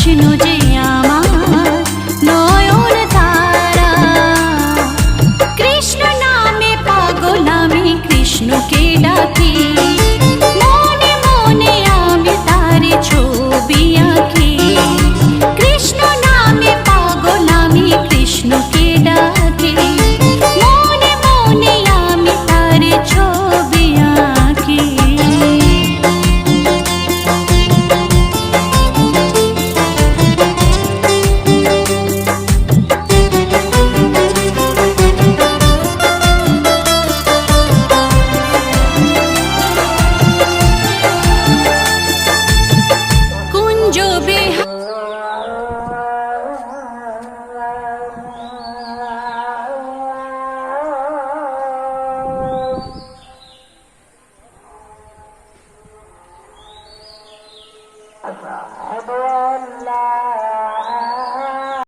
কৃষ্ণ যে আমার নয়ন তারা। কৃষ্ণ নামে পাগল আমি, কৃষ্ণকে ডাকি, মনে মনে আমি তারে ছবি আঁকি। কৃষ্ণ নামে পাগল আমি, কৃষ্ণকে ডাকি, মনে মনে আমি তারে ছবি আঁকি। কুঞ্জ أشهد أن لا